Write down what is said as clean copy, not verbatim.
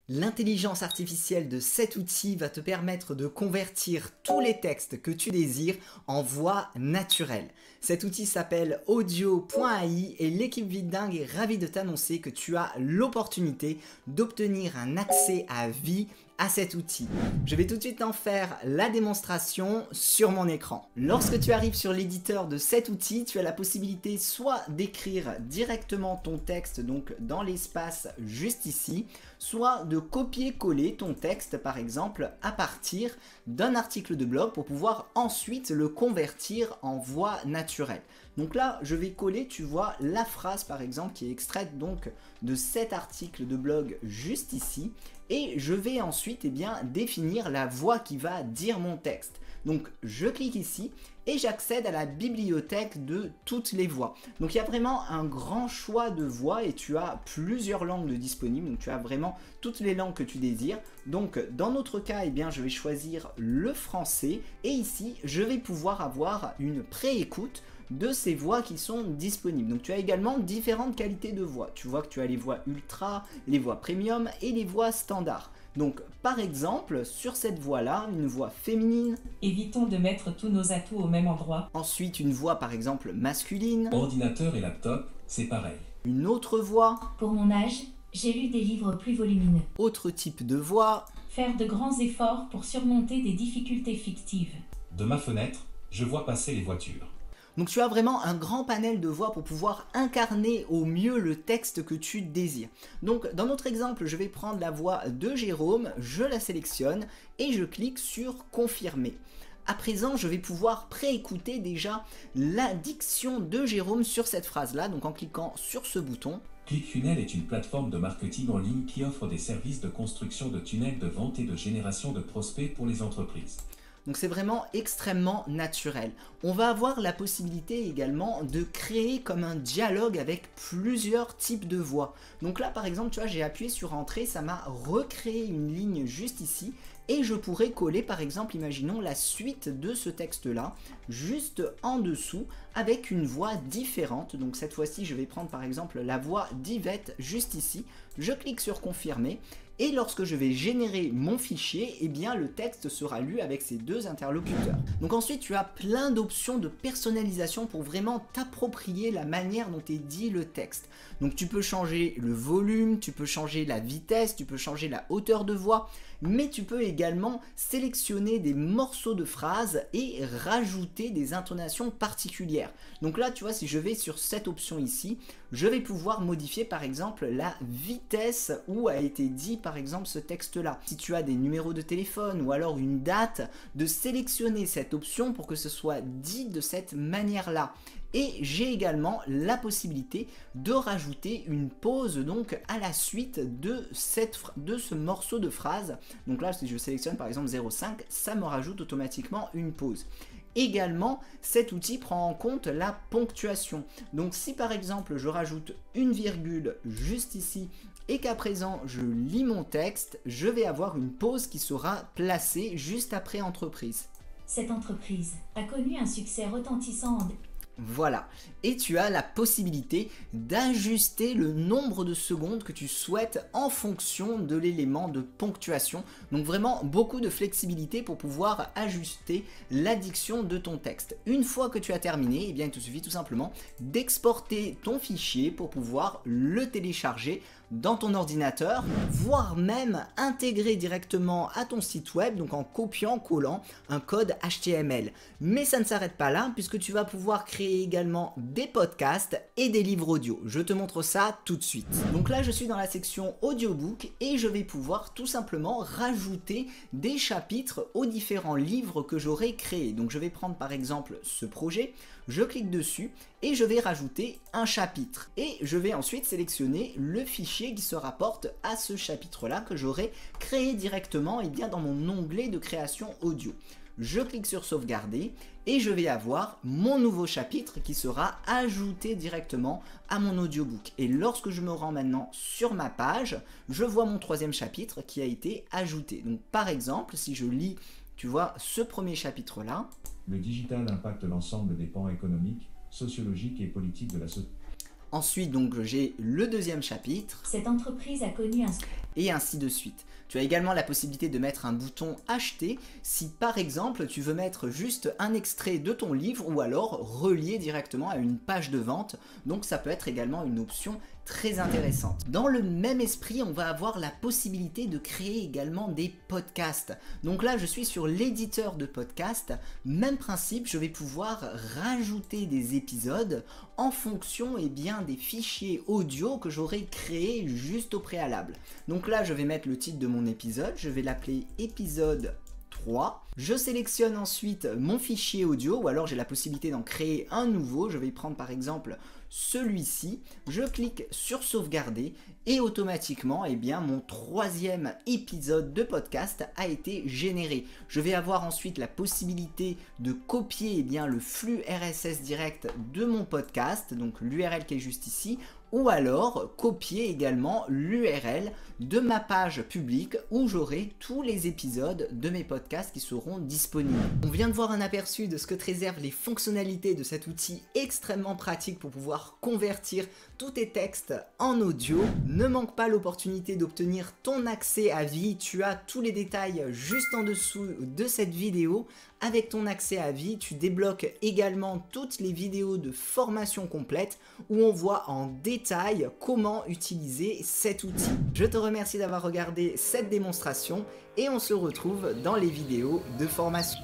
L'intelligence artificielle de cet outil va te permettre de convertir tous les textes que tu désires en voix naturelle. Cet outil s'appelle audio.ai et l'équipe Vidingue est ravie de t'annoncer que tu as l'opportunité d'obtenir un accès à vie à cet outil. Je vais tout de suite en faire la démonstration sur mon écran. Lorsque tu arrives sur l'éditeur de cet outil, tu as la possibilité soit d'écrire directement ton texte donc dans l'espace juste ici, soit de copier-coller ton texte par exemple à partir d'un article de blog pour pouvoir ensuite le convertir en voix naturelle. Donc là, je vais coller, tu vois, la phrase par exemple qui est extraite donc de cet article de blog juste ici et je vais ensuite définir la voix qui va dire mon texte. Donc je clique ici et j'accède à la bibliothèque de toutes les voix. Donc il y a vraiment un grand choix de voix et tu as plusieurs langues disponibles. Donc tu as vraiment toutes les langues que tu désires. Donc dans notre cas, je vais choisir le français et ici je vais pouvoir avoir une pré-écoute de ces voix qui sont disponibles. Donc tu as également différentes qualités de voix. Tu vois que tu as les voix ultra, les voix premium et les voix standard. Donc par exemple, sur cette voix-là, une voix féminine. Évitons de mettre tous nos atouts au même endroit. Ensuite, une voix par exemple masculine. Ordinateur et laptop, c'est pareil. Une autre voix. Pour mon âge, j'ai lu des livres plus volumineux. Autre type de voix. Faire de grands efforts pour surmonter des difficultés fictives. De ma fenêtre, je vois passer les voitures. Donc tu as vraiment un grand panel de voix pour pouvoir incarner au mieux le texte que tu désires. Donc dans notre exemple, je vais prendre la voix de Jérôme, je la sélectionne et je clique sur confirmer. À présent, je vais pouvoir préécouter déjà la diction de Jérôme sur cette phrase-là, donc en cliquant sur ce bouton. ClickFunnels est une plateforme de marketing en ligne qui offre des services de construction de tunnels de vente et de génération de prospects pour les entreprises. Donc c'est vraiment extrêmement naturel. On va avoir la possibilité également de créer comme un dialogue avec plusieurs types de voix. Donc là par exemple, tu vois, j'ai appuyé sur entrée, ça m'a recréé une ligne juste ici. Et je pourrais coller par exemple, imaginons la suite de ce texte-là, juste en dessous, avec une voix différente. Donc cette fois-ci, je vais prendre par exemple la voix d'Yvette juste ici. Je clique sur confirmer. Et lorsque je vais générer mon fichier, le texte sera lu avec ces deux interlocuteurs. Donc ensuite, tu as plein d'options de personnalisation pour vraiment t'approprier la manière dont est dit le texte. Donc tu peux changer le volume, tu peux changer la vitesse, tu peux changer la hauteur de voix, mais tu peux également sélectionner des morceaux de phrases et rajouter des intonations particulières. Donc là, tu vois, si je vais sur cette option ici, je vais pouvoir modifier par exemple la vitesse où a été dit par exemple ce texte-là. Si tu as des numéros de téléphone ou alors une date, de sélectionner cette option pour que ce soit dit de cette manière-là. Et j'ai également la possibilité de rajouter une pause donc à la suite de ce morceau de phrase. Donc là, si je sélectionne par exemple 0,5, ça me rajoute automatiquement une pause. Également, cet outil prend en compte la ponctuation. Donc si par exemple je rajoute une virgule juste ici et qu'à présent je lis mon texte, je vais avoir une pause qui sera placée juste après entreprise. Cette entreprise a connu un succès retentissant en... Voilà, et tu as la possibilité d'ajuster le nombre de secondes que tu souhaites en fonction de l'élément de ponctuation. Donc vraiment beaucoup de flexibilité pour pouvoir ajuster la diction de ton texte. Une fois que tu as terminé, il te suffit tout simplement d'exporter ton fichier pour pouvoir le télécharger dans ton ordinateur, voire même intégrer directement à ton site web, donc en copiant-collant un code HTML. Mais ça ne s'arrête pas là, puisque tu vas pouvoir créer également des podcasts et des livres audio. Je te montre ça tout de suite. Donc là, je suis dans la section audiobook et je vais pouvoir tout simplement rajouter des chapitres aux différents livres que j'aurai créés. Donc je vais prendre par exemple ce projet, je clique dessus et je vais rajouter un chapitre. Et je vais ensuite sélectionner le fichier qui se rapporte à ce chapitre-là que j'aurai créé directement dans mon onglet de création audio. Je clique sur sauvegarder et je vais avoir mon nouveau chapitre qui sera ajouté directement à mon audiobook. Et lorsque je me rends maintenant sur ma page, je vois mon troisième chapitre qui a été ajouté. Donc par exemple, si je lis, tu vois, ce premier chapitre-là. Le digital impacte l'ensemble des pans économiques, sociologiques et politiques de la société. Ensuite, donc, j'ai le deuxième chapitre. Cette entreprise a connu un... Et ainsi de suite. Tu as également la possibilité de mettre un bouton acheter si par exemple tu veux mettre juste un extrait de ton livre ou alors relier directement à une page de vente. Donc ça peut être également une option très intéressante. Dans le même esprit, on va avoir la possibilité de créer également des podcasts. Donc là, je suis sur l'éditeur de podcast. Même principe, je vais pouvoir rajouter des épisodes en fonction des fichiers audio que j'aurai créés juste au préalable. Donc là, je vais mettre le titre de mon épisode. Je vais l'appeler épisode 3. Je sélectionne ensuite mon fichier audio ou alors j'ai la possibilité d'en créer un nouveau. Je vais prendre par exemple celui-ci, je clique sur sauvegarder et automatiquement mon troisième épisode de podcast a été généré. Je vais avoir ensuite la possibilité de copier le flux RSS direct de mon podcast, donc l'URL qui est juste ici, ou alors copier également l'URL de ma page publique où j'aurai tous les épisodes de mes podcasts qui seront disponibles. On vient de voir un aperçu de ce que te réservent les fonctionnalités de cet outil extrêmement pratique pour pouvoir convertir tous tes textes en audio. Ne manque pas l'opportunité d'obtenir ton accès à vie, tu as tous les détails juste en dessous de cette vidéo. Avec ton accès à vie, tu débloques également toutes les vidéos de formation complète où on voit en détail comment utiliser cet outil. Je te remercie d'avoir regardé cette démonstration et on se retrouve dans les vidéos de formation.